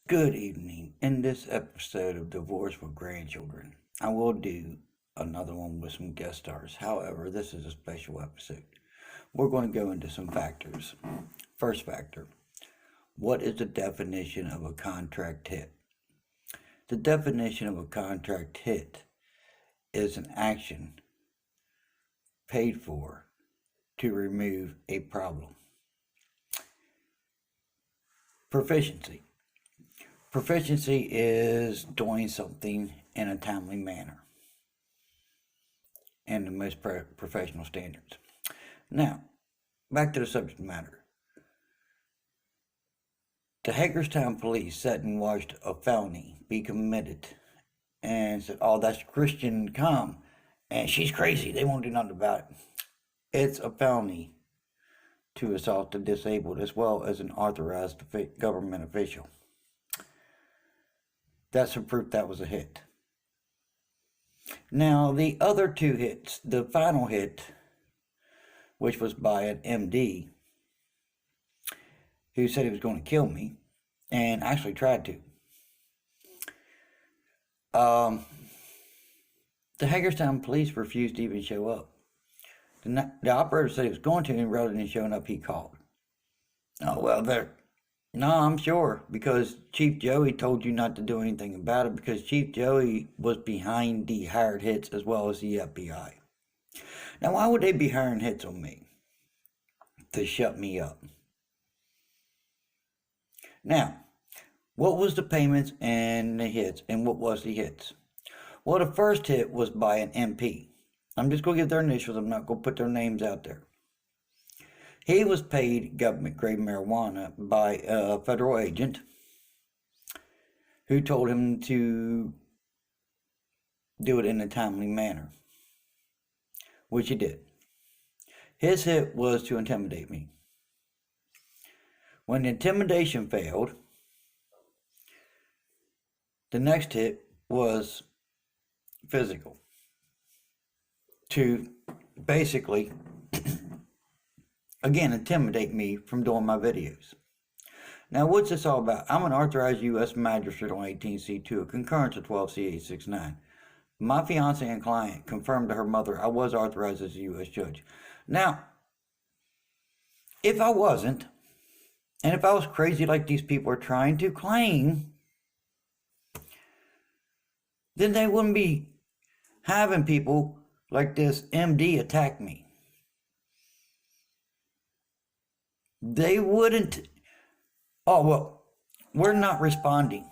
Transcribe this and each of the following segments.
Good evening. In this episode of Divorce with Grandchildren, I will do another one with some guest stars. However, this is a special episode. We're going to go into some factors. First factor, what is the definition of a contract hit? The definition of a contract hit is an action paid for to remove a problem. Proficiency. Proficiency is doing something in a timely manner and the most professional standards. Now, back to the subject matter. The Hagerstown police sat and watched a felony be committed and said, "Oh, that's Christian come, and she's crazy. They won't do nothing about it." It's a felony to assault the disabled as well as an authorized government official. That's a proof that was a hit. Now, the other two hits, the final hit, which was by an MD, who said he was going to kill me, and actually tried to. The Hagerstown police refused to even show up. The operator said he was going to, and rather than showing up, he called. Oh, well, no, I'm sure, because Chief Joey told you not to do anything about it, because Chief Joey was behind the hired hits as well as the FBI. Now, why would they be hiring hits on me? To shut me up. Now, what was the payments and the hits, and what was the hits? Well, the first hit was by an MP. I'm just going to give their initials. I'm not going to put their names out there. He was paid government-grade marijuana by a federal agent who told him to do it in a timely manner, which he did. His hit was to intimidate me. When the intimidation failed, the next hit was physical, to basically again, intimidate me from doing my videos. Now, what's this all about? I'm an authorized U.S. magistrate on 18C2, a concurrence of 12C869. My fiance and client confirmed to her mother I was authorized as a U.S. judge. Now, if I wasn't, and if I was crazy like these people are trying to claim, then they wouldn't be having people like this MD attack me. They wouldn't. Oh, well, we're not responding.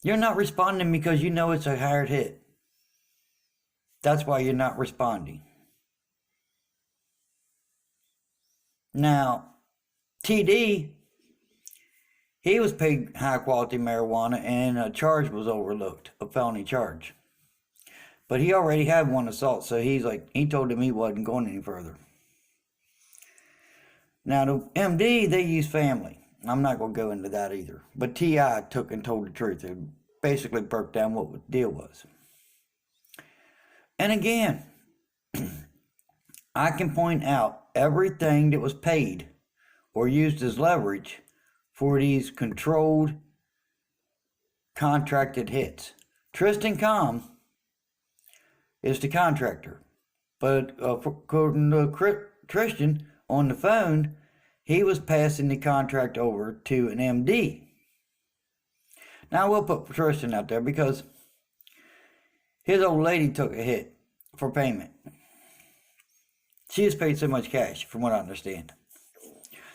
You're not responding because you know it's a hired hit. That's why you're not responding. Now, TD, he was paid high quality marijuana and a charge was overlooked, a felony charge. But he already had one assault, so he told him he wasn't going any further. Now, the MD, they use family. I'm not going to go into that either. But T.I. took and told the truth. It basically broke down what the deal was. And again, I can point out everything that was paid or used as leverage for these controlled, contracted hits. Tristan Com is the contractor. But according to Tristan on the phone, he was passing the contract over to an MD. Now, we'll put Tristan out there because his old lady took a hit for payment. She has paid so much cash, from what I understand.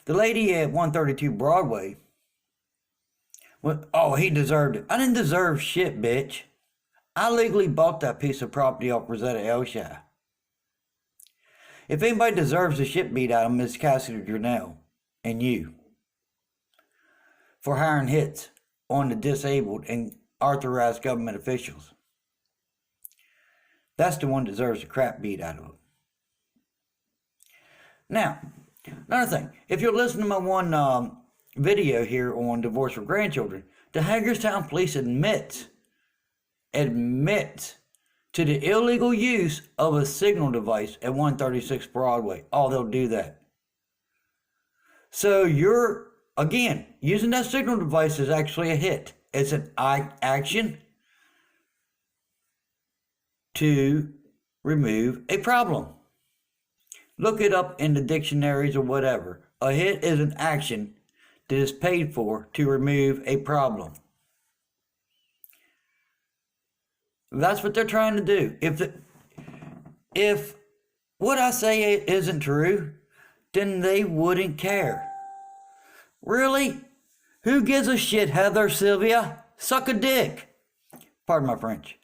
The lady at 132 Broadway, well, oh, he deserved it. I didn't deserve shit, bitch. I legally bought that piece of property off Rosita Ailshie. If anybody deserves the shit beat out of them, it's Rosita Jernell and you. For hiring hits on the disabled and authorized government officials. That's the one that deserves the crap beat out of them. Now, another thing. If you're listening to my one video here on Divorce for Grandchildren, the Hagerstown police admits to the illegal use of a signal device at 136 Broadway. Oh, they'll do that. So you're, again, using that signal device is actually a hit. It's an action to remove a problem. Look it up in the dictionaries or whatever. A hit is an action that is paid for to remove a problem. That's what they're trying to do. If what I say isn't true, then they wouldn't care. Really? Who gives a shit, Heather, Sylvia? Suck a dick. Pardon my French.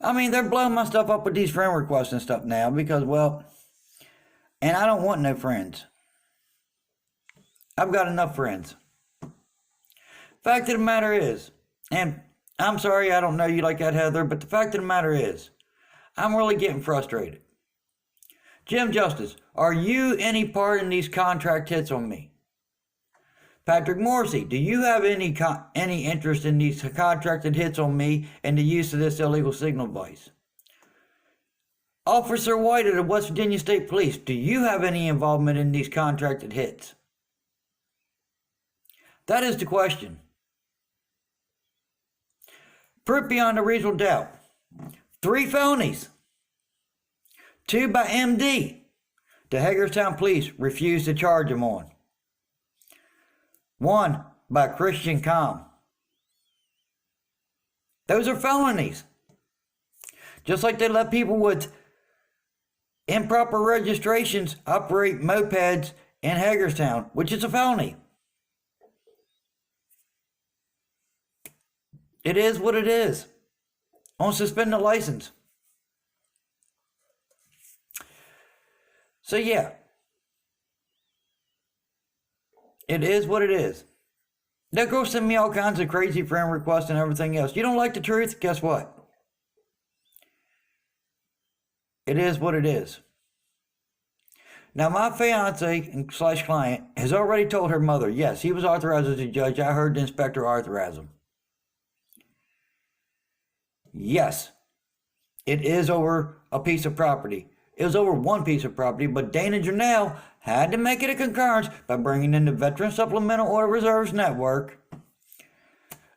I mean, they're blowing my stuff up with these friend requests and stuff now because, well, and I don't want no friends. I've got enough friends. Fact of the matter is, and I'm sorry I don't know you like that, Heather, but the fact of the matter is, I'm really getting frustrated. Jim Justice, are you any part in these contract hits on me? Patrick Morrissey, do you have any interest in these contracted hits on me and the use of this illegal signal device? Officer White of the West Virginia State Police, do you have any involvement in these contracted hits? That is the question. Proof beyond a reasonable doubt. 3 felonies. 2 by MD. The Hagerstown Police refused to charge him on. 1 by Christian Com. Those are felonies. Just like they let people with improper registrations operate mopeds in Hagerstown, which is a felony. It is what it is. On suspended license. So yeah. It is what it is. They'll go send me all kinds of crazy friend requests and everything else. You don't like the truth? Guess what? It is what it is. Now, my fiance / client has already told her mother, yes, he was authorized as a judge. I heard the inspector authorize him. Yes, it is over a piece of property. It was over one piece of property, but Dana Jernell had to make it a concurrence by bringing in the Veteran Supplemental Order Reserves Network,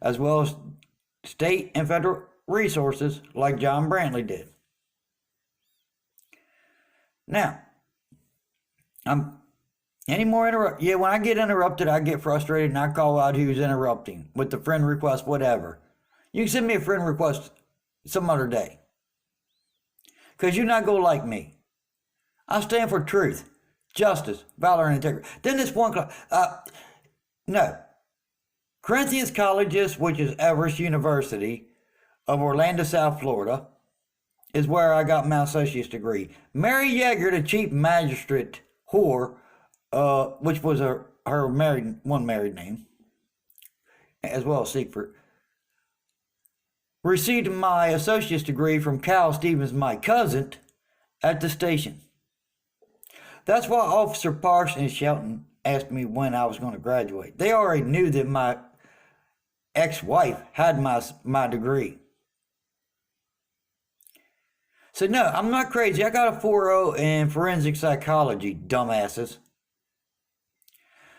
as well as state and federal resources like John Brantley did. Now, when I get interrupted, I get frustrated and I call out who's interrupting with the friend request, whatever. You can send me a friend request some other day. Because you're not going to like me. I stand for truth, justice, valor, and integrity. Then this one, no. Corinthians Colleges, which is Everest University of Orlando, South Florida, is where I got my associate's degree. Mary Yeager, the chief magistrate whore, which was her married name, as well as secret, received my associate's degree from Cal Stevens, my cousin, at the station. That's why Officer Parks and Shelton asked me when I was going to graduate. They already knew that my ex-wife had my degree. So no, I'm not crazy. I got a 4.0 in forensic psychology, dumbasses.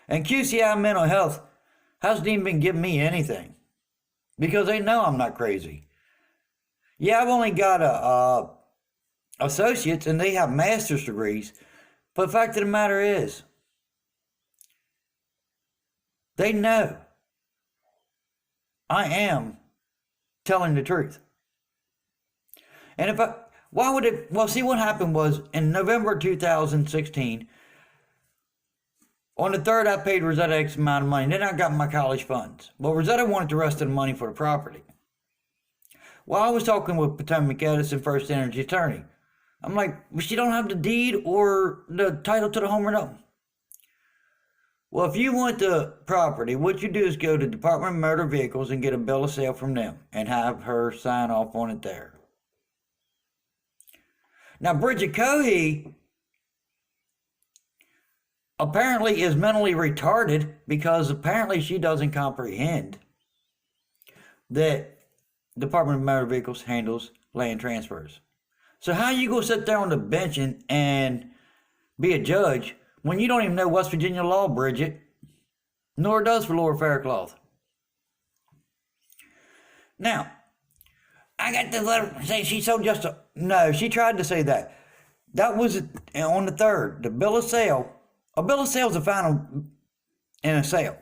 And QCI Mental Health hasn't even been giving me anything. Because they know I'm not crazy. Yeah, I've only got associates and they have master's degrees. But the fact of the matter is, they know I am telling the truth. And see, what happened was in November 2016, on the 3rd, I paid Rosetta X amount of money. Then I got my college funds. Well, Rosetta wanted the rest of the money for the property. Well, I was talking with Potomac Edison, First Energy attorney. I'm like, well, she don't have the deed or the title to the home or nothing. Well, if you want the property, what you do is go to Department of Motor Vehicles and get a bill of sale from them and have her sign off on it there. Now, Bridget Cohey apparently is mentally retarded because apparently she doesn't comprehend that Department of Motor Vehicles handles land transfers. So how you go sit there on the bench and be a judge When you don't even know West Virginia law, Bridget. Nor does Laura Faircloth. Now, I got the letter saying she sold just a... No, she tried to say that. That was on the 3rd. The bill of sale. A bill of sale is the final in a sale.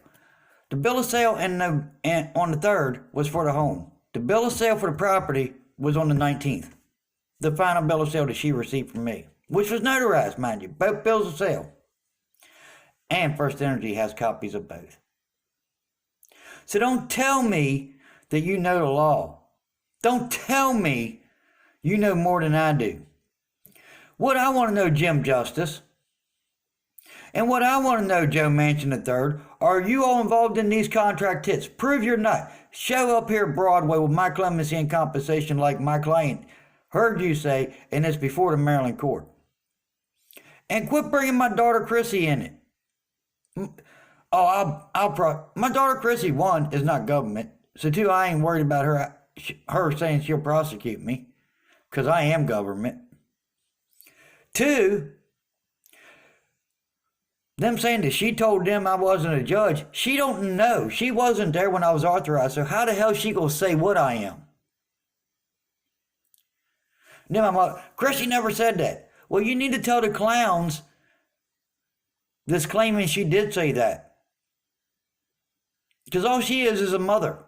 The bill of sale and on the 3rd was for the home. The bill of sale for the property was on the 19th. The final bill of sale that she received from me, which was notarized, mind you. Both bills of sale. And First Energy has copies of both. So don't tell me that you know the law. Don't tell me you know more than I do. What I want to know, Jim Justice, and what I want to know, Joe Manchin III, are you all involved in these contract hits? Prove you're not. Show up here Broadway with my clemency and compensation like my client heard you say, and it's before the Maryland court. And quit bringing my daughter Chrissy in it. My daughter Chrissy, 1, is not government. So 2, I ain't worried about her saying she'll prosecute me, because I am government. 2, them saying that she told them I wasn't a judge. She don't know. She wasn't there when I was authorized. So how the hell is she gonna say what I am? Then my mother, Chrissy never said that. Well, you need to tell the clowns that's claiming she did say that. Because all she is a mother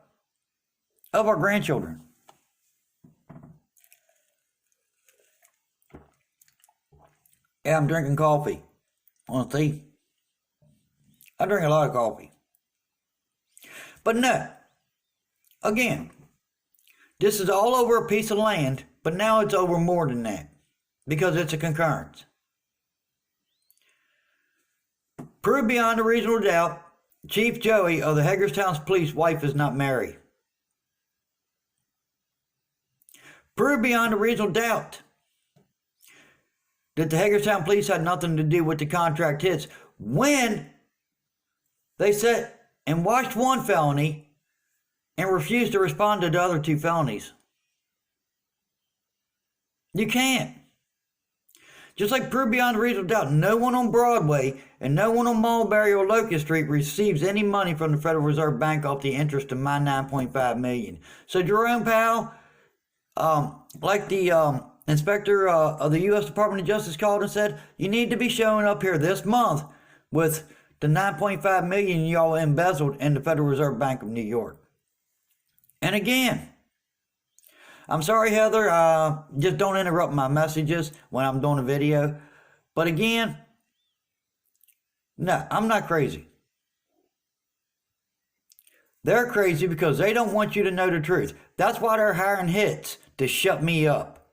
of our grandchildren. Yeah, I'm drinking coffee. Want to see? I drink a lot of coffee. But no. Again, this is all over a piece of land, but now it's over more than that. Because it's a concurrence. Prove beyond a reasonable doubt, Chief Joey of the Hagerstown Police wife is not married. Prove beyond a reasonable doubt that the Hagerstown Police had nothing to do with the contract hits when they sat and watched 1 felony and refused to respond to the other 2 felonies. You can't. Just like prove beyond a reasonable doubt, no one on Broadway and no one on Mulberry or Locust Street receives any money from the Federal Reserve Bank off the interest of my $9.5 million. So Jerome Powell, like the inspector of the U.S. Department of Justice called and said, you need to be showing up here this month with the $9.5 million y'all embezzled in the Federal Reserve Bank of New York. And again, I'm sorry, Heather, just don't interrupt my messages when I'm doing a video. But again, no, I'm not crazy. They're crazy because they don't want you to know the truth. That's why they're hiring hits to shut me up.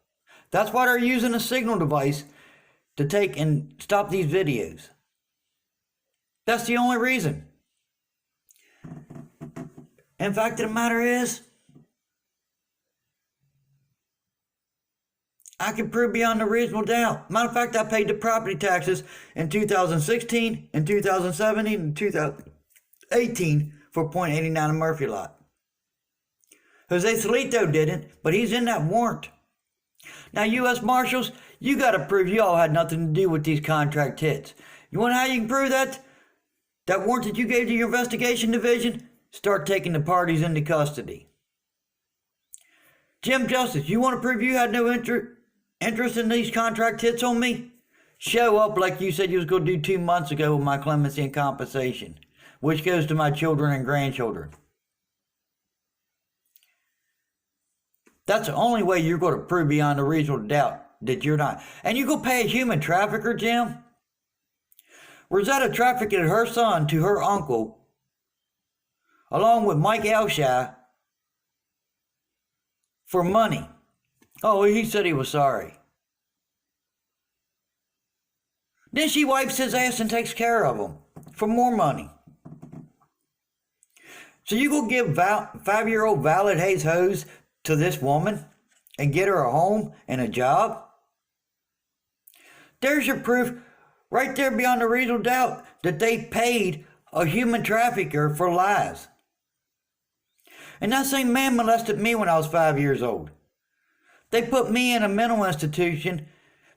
That's why they're using a signal device to take and stop these videos. That's the only reason. And fact of the matter is, I can prove beyond a reasonable doubt. Matter of fact, I paid the property taxes in 2016, in 2017, and 2018 for .89 of Murphy Lot. Jose Solito didn't, but he's in that warrant. Now, U.S. Marshals, you got to prove you all had nothing to do with these contract hits. You want to know how you can prove that? That warrant that you gave to your investigation division? Start taking the parties into custody. Jim Justice, you want to prove you had no interest in these contract hits on me? Show up like you said you was going to do 2 months ago with my clemency and compensation, which goes to my children and grandchildren. That's the only way you're going to prove beyond a reasonable doubt that you're not. And you go pay a human trafficker, Jim? Rosita trafficked her son to her uncle, along with Mike Ailshie, for money. Oh, he said he was sorry. Then she wipes his ass and takes care of him for more money. So you go give 5-year-old Valid Hayes Hose to this woman and get her a home and a job? There's your proof right there beyond a reasonable doubt that they paid a human trafficker for lies. And that same man molested me when I was 5 years old. They put me in a mental institution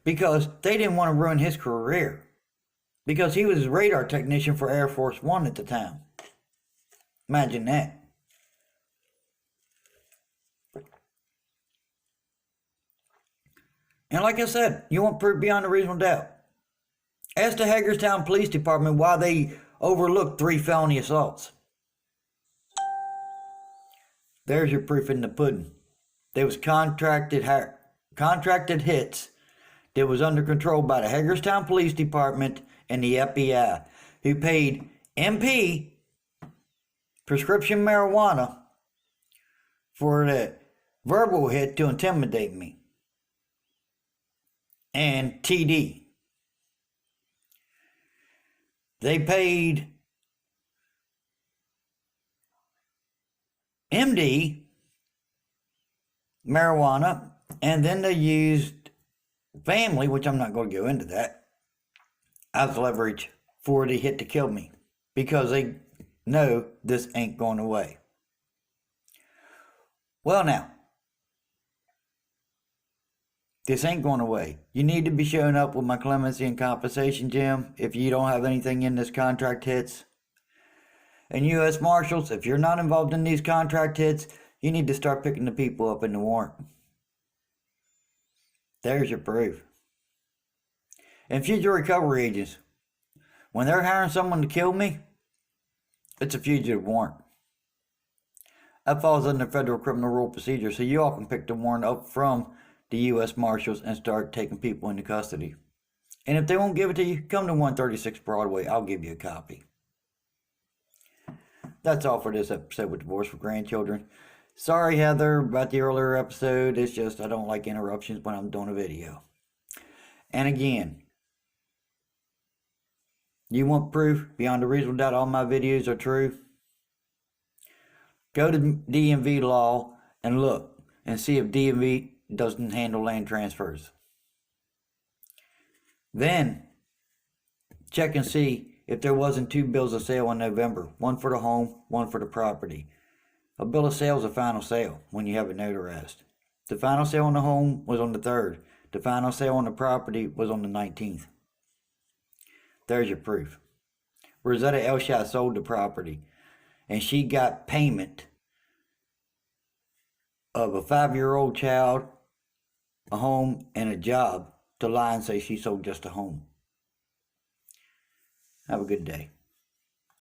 because they didn't want to ruin his career. because he was a radar technician for Air Force One at the time. Imagine that. And like I said, you want proof beyond a reasonable doubt. Ask the Hagerstown Police Department why they overlooked 3 felony assaults. There's your proof in the pudding. There was contracted hits that was under control by the Hagerstown Police Department and the FBI, who paid MP prescription marijuana for the verbal hit to intimidate me, and TD. They paid MD marijuana, and then they used family, which I'm not going to go into that, as leverage for the hit to kill me, because they know this ain't going away. Well, now, this ain't going away. You need to be showing up with my clemency and compensation, Jim, if you don't have anything in this contract hits. And U.S. Marshals, if you're not involved in these contract hits, you need to start picking the people up in the warrant. There's your proof. And fugitive recovery agents, when they're hiring someone to kill me, it's a fugitive warrant. That falls under Federal Criminal Rule Procedure, so you all can pick the warrant up from the U.S. Marshals and start taking people into custody. And if they won't give it to you, come to 136 Broadway. I'll give you a copy. That's all for this episode with Divorce for Grandchildren. Sorry, Heather, about the earlier episode. It's just I don't like interruptions when I'm doing a video. And again, you want proof beyond a reasonable doubt all my videos are true? Go to DMV law and look and see if DMV doesn't handle land transfers. Then check and see if there wasn't 2 bills of sale in November, one for the home, one for the property. A bill of sale is a final sale when you have it notarized. The final sale on the home was on the 3rd. The final sale on the property was on the 19th. There's your proof. Rosita Ailshie sold the property, and she got payment of a 5-year-old child, a home, and a job to lie and say she sold just a home. Have a good day.